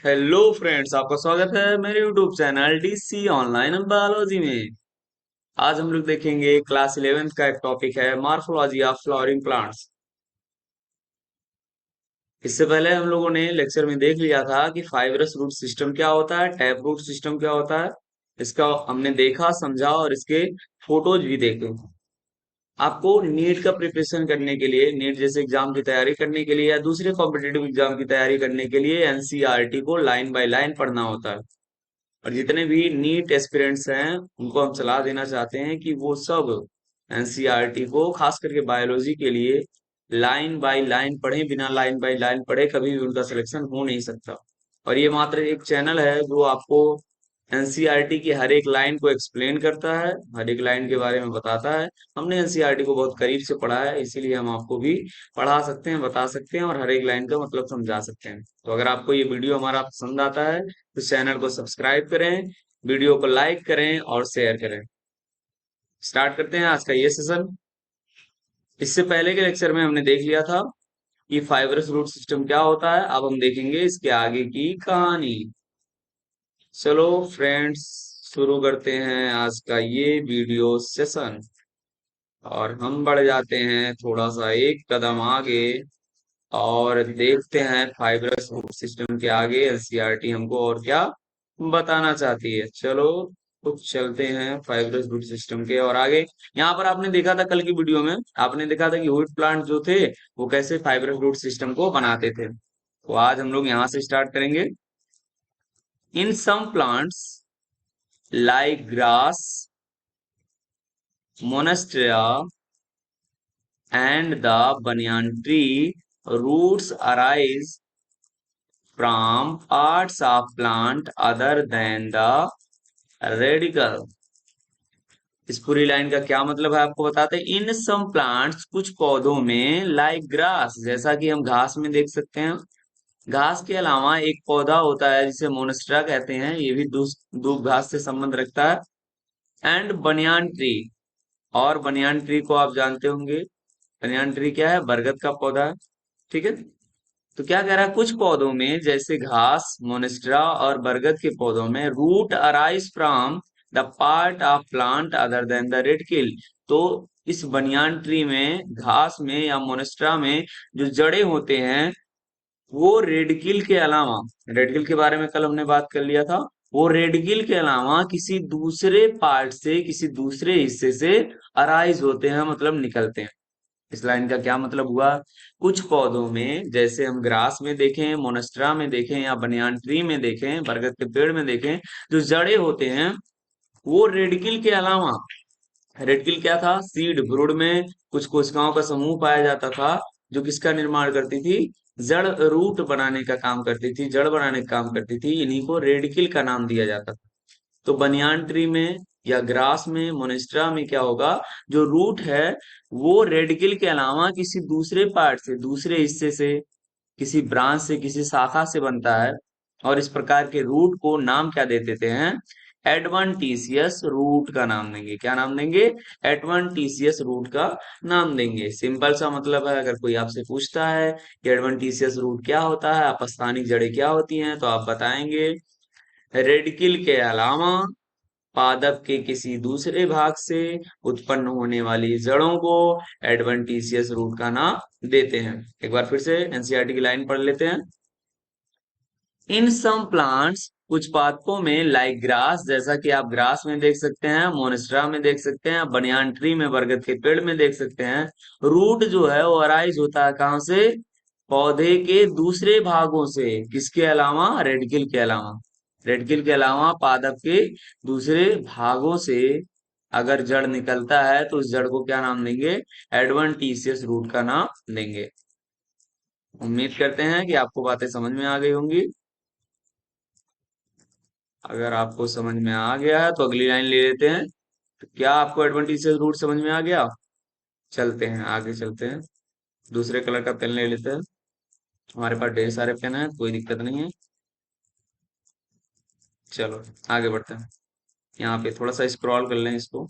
Hello friends, आपका स्वागत है मेरे YouTube channel DC online biology में। आज हम लोग देखेंगे क्लास 11th का एक टॉपिक है मॉर्फोलॉजी ऑफ फ्लावरिंग प्लांट्स। इससे पहले हम लोगों ने लेक्चर में देख लिया था कि फाइब्रस रूट सिस्टम क्या होता है, टैप रूट सिस्टम क्या होता है। इसका हमने देखा, समझा और इसके फोटोज भी देखे। आपको नीट का प्रिपरेशन करने के लिए, नीट जैसे एग्जाम की तैयारी करने के लिए या दूसरे कॉम्पिटेटिव एग्जाम की तैयारी करने के लिए एनसीईआरटी को लाइन बाय लाइन पढ़ना होता है। और जितने भी नीट एस्पिरेंट्स हैं उनको हम सलाह देना चाहते हैं कि वो सब एनसीईआरटी को खास करके बायोलॉजी के लिए लाइन बाय लाइन पढ़ें। बिना लाइन बाय लाइन पढ़े कभी भी उनका सिलेक्शन हो नहीं सकता। और ये मात्र एक चैनल है जो आपको एनसीईआरटी की हर एक लाइन को एक्सप्लेन करता है, हर एक लाइन के बारे में बताता है। हमने एनसीईआरटी को बहुत करीब से पढ़ा है, इसीलिए हम आपको भी पढ़ा सकते हैं, बता सकते हैं और हर एक लाइन का मतलब समझा सकते हैं। तो अगर आपको ये वीडियो हमारा पसंद आता है तो चैनल को सब्सक्राइब करें, वीडियो को लाइक करें और शेयर करें। स्टार्ट करते हैं आज का ये सेशन। इससे पहले के लेक्चर में हमने देख लिया था कि फाइब्रस रूट सिस्टम क्या होता है। अब हम देखेंगे इसके आगे की कहानी। चलो फ्रेंड्स, शुरू करते हैं आज का ये वीडियो सेशन। और हम बढ़ जाते हैं थोड़ा सा एक कदम आगे और देखते हैं फाइब्रस रूट सिस्टम के आगे एनसीईआरटी हमको और क्या बताना चाहती है। चलो कुछ चलते हैं फाइब्रस रूट सिस्टम के और आगे। यहाँ पर आपने देखा था, कल की वीडियो में आपने देखा था कि वुड प्लांट जो थे वो कैसे फाइब्रस रूट सिस्टम को बनाते थे। तो आज हम लोग यहाँ से स्टार्ट करेंगे। In some plants like grass, monstera and the banyan tree, roots arise from parts of plant other than the radicle। इस पूरी लाइन का क्या मतलब है आपको बताते हैं। इन सम प्लांट्स, कुछ पौधों में, लाइक ग्रास, जैसा कि हम घास में देख सकते हैं। घास के अलावा एक पौधा होता है जिसे मोनेस्ट्रा कहते हैं, ये भी दूब घास से संबंध रखता है। एंड बनियान ट्री, और बनियान ट्री को आप जानते होंगे। बनियान ट्री क्या है? बरगद का पौधा है। ठीक है। तो क्या कह रहा है, कुछ पौधों में जैसे घास, मोनेस्ट्रा और बरगद के पौधों में root arise from the part of plant other than the radicle. तो इस बनियान ट्री में, घास में या मोनेस्ट्रा में जो जड़ें होते हैं वो रेडकिल के अलावा, रेडकिल के बारे में कल हमने बात कर लिया था, वो रेडकिल के अलावा किसी दूसरे पार्ट से, किसी दूसरे हिस्से से अराइज होते हैं, मतलब निकलते हैं। इस लाइन का क्या मतलब हुआ? कुछ पौधों में, जैसे हम ग्रास में देखें, मोनेस्ट्रा में देखें या बनियान ट्री में देखें, बरगद के पेड़ में देखें, जो जड़ें होते हैं वो रेडकिल के अलावा, रेडकिल क्या था? सीड, ब्रूड में कुछ कोशिकाओं का समूह पाया जाता था जो किसका निर्माण करती थी? जड़, रूट बनाने का काम करती थी, जड़ बनाने का काम करती थी। इन्हीं को रेडकिल का नाम दिया जाता था। तो बनियान ट्री में या ग्रास में, मोनेस्ट्रा में क्या होगा, जो रूट है वो रेडकिल के अलावा किसी दूसरे पार्ट से, दूसरे हिस्से से, किसी ब्रांच से, किसी शाखा से बनता है। और इस प्रकार के रूट को नाम क्या दे देते हैं? एडवांटिशियस रूट का नाम देंगे। क्या नाम देंगे? एडवांटिशियस रूट का नाम देंगे। सिंपल सा मतलब है। अगर कोई आपसे पूछता है कि एडवांटिशियस रूट क्या होता है, अपस्थानिक जड़ें क्या होती हैं, तो आप बताएंगे रेडकिल के अलावा पादप के किसी दूसरे भाग से उत्पन्न होने वाली जड़ों को एडवेंटिशियस रूट का नाम देते हैं। एक बार फिर से एनसीईआरटी की लाइन पढ़ लेते हैं। इन सम प्लांट्स, कुछ पादपों में, लाइक ग्रास, जैसा कि आप ग्रास में देख सकते हैं, मोनेस्ट्रा में देख सकते हैं, बनियान ट्री में, बरगद के पेड़ में देख सकते हैं, रूट जो है वो अराइज होता है कहाँ से? पौधे के दूसरे भागों से। किसके अलावा? रेडकिल के अलावा। रेडकिल के अलावा पादप के दूसरे भागों से अगर जड़ निकलता है तो उस जड़ को क्या नाम देंगे? एडवेंटिशियस रूट का नाम देंगे। उम्मीद करते हैं कि आपको बातें समझ में आ गई होंगी। अगर आपको समझ में आ गया है तो अगली लाइन ले लेते हैं। तो क्या आपको एडवेंटिशियस रूट समझ में आ गया? चलते हैं आगे, चलते हैं। दूसरे कलर का पेन ले लेते हैं। हमारे पास ढेर सारे पेन है, कोई दिक्कत नहीं है। चलो आगे बढ़ते हैं। यहाँ पे थोड़ा सा स्क्रॉल कर लें इसको।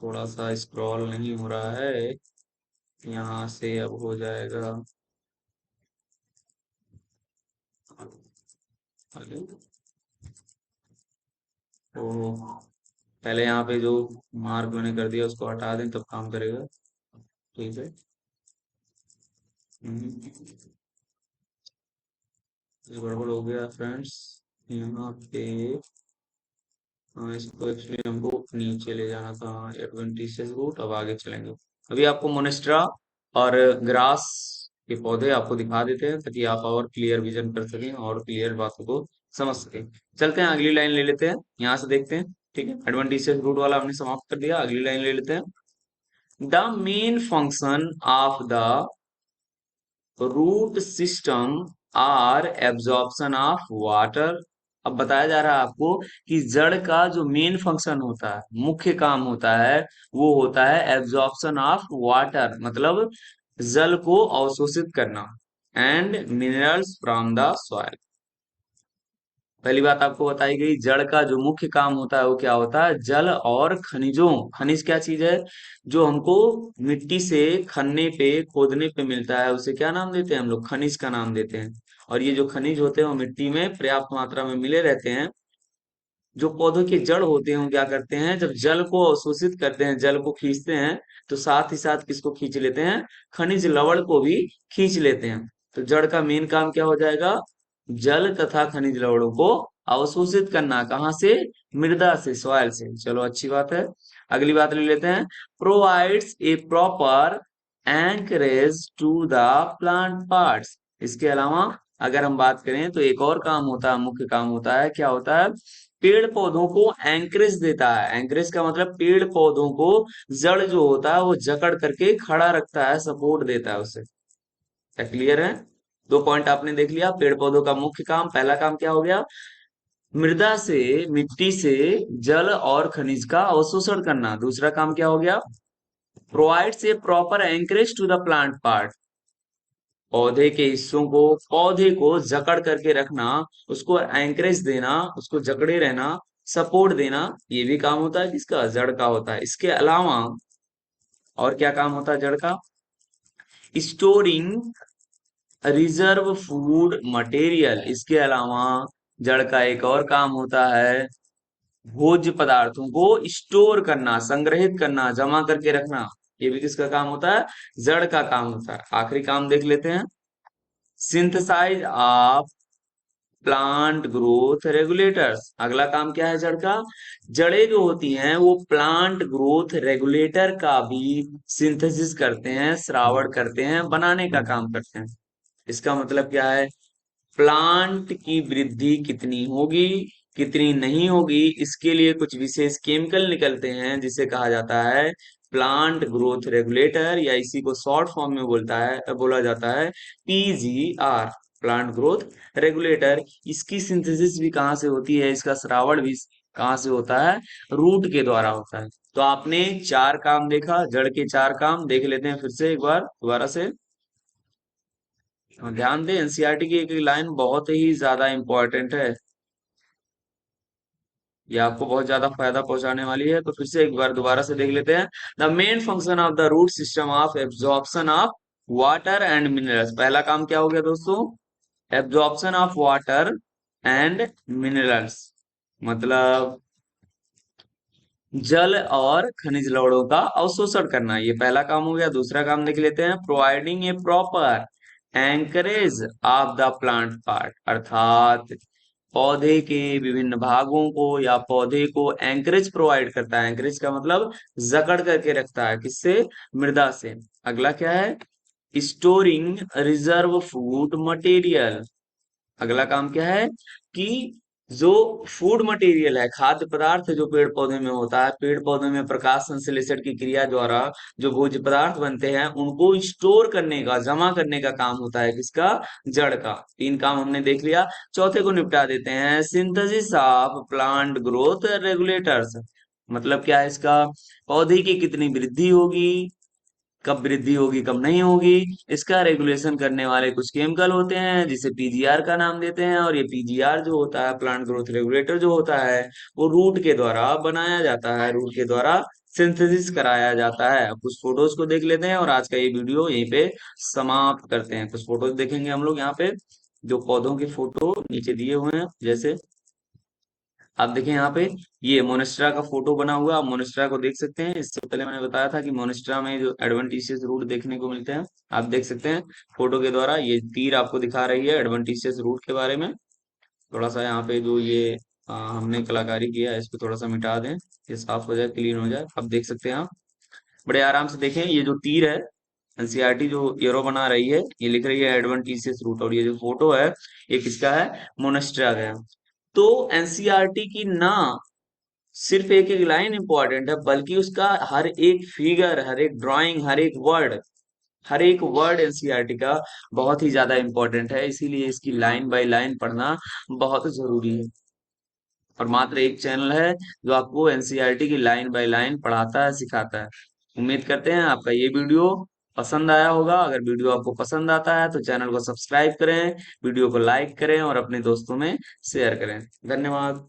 थोड़ा सा स्क्रॉल नहीं हो रहा है, यहाँ से अब हो जाएगा। आगे। तो पहले यहाँ पे जो मार्क मैंने कर दिया उसको हटा दें तब काम करेगा। ठीक है। ये गड़बड़ हो गया फ्रेंड्स। यहाँ पे हाँ, इसको एक्चुअली हमको नीचे ले जाना था, एडवेंटिशियस रूट। अब आगे चलेंगे। अभी आपको मोनेस्ट्रा और ग्रास के पौधे आपको दिखा देते हैं ताकि आप और क्लियर विजन कर सकें और क्लियर बातों को समझ सकें। चलते हैं, अगली लाइन ले लेते हैं, यहाँ से देखते हैं। ठीक है, एडवेंटिशियस रूट वाला हमने समाप्त कर दिया, अगली लाइन ले लेते हैं। The main function of the root system are absorption of water. अब बताया जा रहा है आपको कि जड़ का जो मेन फंक्शन होता है, मुख्य काम होता है, वो होता है एब्जॉर्प्शन ऑफ वाटर, मतलब जल को अवशोषित करना, and minerals from the soil. पहली बात आपको बताई गई, जड़ का जो मुख्य काम होता है वो क्या होता है, जल और खनिजों। खनिज क्या चीज है, जो हमको मिट्टी से खनने पे, खोदने पे मिलता है, उसे क्या नाम देते हैं हम लोग, खनिज का नाम देते हैं। और ये जो खनिज होते हैं वो मिट्टी में पर्याप्त मात्रा में मिले रहते हैं। जो पौधों के जड़ होते हैं वो क्या करते हैं, जब जल को अवशोषित करते हैं, जल को खींचते हैं, तो साथ ही साथ किसको खींच लेते हैं, खनिज लवण को भी खींच लेते हैं। तो जड़ का मेन काम क्या हो जाएगा, जल तथा खनिज लवणों को अवशोषित करना। कहाँ से, मृदा से, सॉइल से। चलो अच्छी बात है, अगली बात ले लेते हैं। Provides a proper anchorage to the plant parts. इसके अलावा अगर हम बात करें तो एक और काम होता है, मुख्य काम होता है, क्या होता है, पेड़ पौधों को एंकरेज देता है। एंकरेज का मतलब पेड़ पौधों को जड़ जो होता है वो जकड़ करके खड़ा रखता है, सपोर्ट देता है उसे। क्या क्लियर है? दो पॉइंट आपने देख लिया, पेड़ पौधों का मुख्य काम, पहला काम क्या हो गया, मृदा से, मिट्टी से जल और खनिज का अवशोषण करना। दूसरा काम क्या हो गया, provides a proper anchorage to the plant part, पौधे के हिस्सों को, पौधे को जकड़ करके रखना, उसको एंकरेज देना, उसको जकड़े रहना, सपोर्ट देना, ये भी काम होता है किसका, जड़ का होता है। इसके अलावा और क्या काम होता है जड़ का, स्टोरिंग रिजर्व फूड मटेरियल। इसके अलावा जड़ का एक और काम होता है, भोज्य पदार्थों को स्टोर करना, संग्रहित करना, जमा करके रखना। ये भी किसका काम होता है, जड़ का काम होता है। आखिरी काम देख लेते हैं, synthesize of plant growth regulators. अगला काम क्या है जड़ का, जड़ें जो होती हैं वो प्लांट ग्रोथ रेगुलेटर का भी सिंथेसिस करते हैं, श्रावण करते हैं, बनाने का काम करते हैं। इसका मतलब क्या है, प्लांट की वृद्धि कितनी होगी, कितनी नहीं होगी, इसके लिए कुछ विशेष केमिकल निकलते हैं जिसे कहा जाता है प्लांट ग्रोथ रेगुलेटर, या इसी को शॉर्ट फॉर्म में बोला जाता है पीजीआर, प्लांट ग्रोथ रेगुलेटर। इसकी सिंथेसिस भी कहाँ से होती है, इसका श्रावण भी कहाँ से होता है, रूट के द्वारा होता है। तो आपने चार काम देखा, जड़ के चार काम देख लेते हैं फिर से एक बार दोबारा से। ध्यान दें, एनसीईआरटी की एक एक लाइन बहुत ही ज्यादा इंपॉर्टेंट है, ये आपको बहुत ज्यादा फायदा पहुंचाने वाली है। तो फिर से एक बार दोबारा से देख लेते हैं। The main function of the root system of absorption of water and minerals. पहला काम क्या हो गया दोस्तों, absorption of water and minerals, मतलब जल और खनिज लवणों का अवशोषण करना, ये पहला काम हो गया। दूसरा काम देख लेते हैं, providing a proper anchorage of the plant part, अर्थात पौधे के विभिन्न भागों को या पौधे को एंकरेज प्रोवाइड करता है। एंकरेज का मतलब जकड़ करके रखता है, किससे, मृदा से। अगला क्या है, स्टोरिंग रिजर्व फूड मटेरियल। अगला काम क्या है कि जो फूड मटेरियल है, खाद्य पदार्थ जो पेड़ पौधे में होता है, पेड़ पौधे में प्रकाश संश्लेषण की क्रिया द्वारा जो भोज्य पदार्थ बनते हैं उनको स्टोर करने का, जमा करने का काम होता है किसका, जड़ का। तीन काम हमने देख लिया, चौथे को निपटा देते हैं, synthesis of plant growth regulators. मतलब क्या है इसका, पौधे की कितनी वृद्धि होगी, कब वृद्धि होगी कब नहीं होगी, इसका रेगुलेशन करने वाले कुछ केमिकल होते हैं जिसे पीजीआर का नाम देते हैं। और ये पीजीआर जो होता है, प्लांट ग्रोथ रेगुलेटर जो होता है, वो रूट के द्वारा बनाया जाता है, रूट के द्वारा सिंथेसिस कराया जाता है। अब कुछ फोटोज को देख लेते हैं और आज का ये वीडियो यहीं पे समाप्त करते हैं। कुछ फोटोज देखेंगे हम लोग यहाँ पे। जो पौधों के फोटो नीचे दिए हुए हैं, जैसे आप देखें यहाँ पे ये मोनेस्ट्रा का फोटो बना हुआ है, आप मोनेस्ट्रा को देख सकते हैं। इससे पहले मैंने बताया था कि मोनेस्ट्रा में जो एडवेंटिशियस रूट देखने को मिलते हैं, आप देख सकते हैं फोटो के द्वारा। ये तीर आपको दिखा रही है एडवेंटिशियस रूट के बारे में। थोड़ा सा यहाँ पे जो ये हमने कलाकारी किया है, इसको थोड़ा सा मिटा दें, ये साफ हो जाए, क्लीन हो जाए। अब देख सकते हैं आप बड़े आराम से। देखें ये जो तीर है, एनसीईआरटी जो एरो बना रही है, ये लिख रही है एडवेंटिशियस रूट, और ये जो फोटो है ये किसका है, मोनेस्ट्रा का है। तो एनसीईआरटी की ना सिर्फ एक एक लाइन इंपॉर्टेंट है, बल्कि उसका हर एक फिगर, हर एक ड्राइंग, हर एक वर्ड एनसीईआरटी का बहुत ही ज्यादा इंपॉर्टेंट है। इसीलिए इसकी लाइन बाय लाइन पढ़ना बहुत जरूरी है। और मात्र एक चैनल है जो आपको एनसीईआरटी की लाइन बाय लाइन पढ़ाता है, सिखाता है। उम्मीद करते हैं आपका ये वीडियो पसंद आया होगा। अगर वीडियो आपको पसंद आता है तो चैनल को सब्सक्राइब करें, वीडियो को लाइक करें और अपने दोस्तों में शेयर करें। धन्यवाद।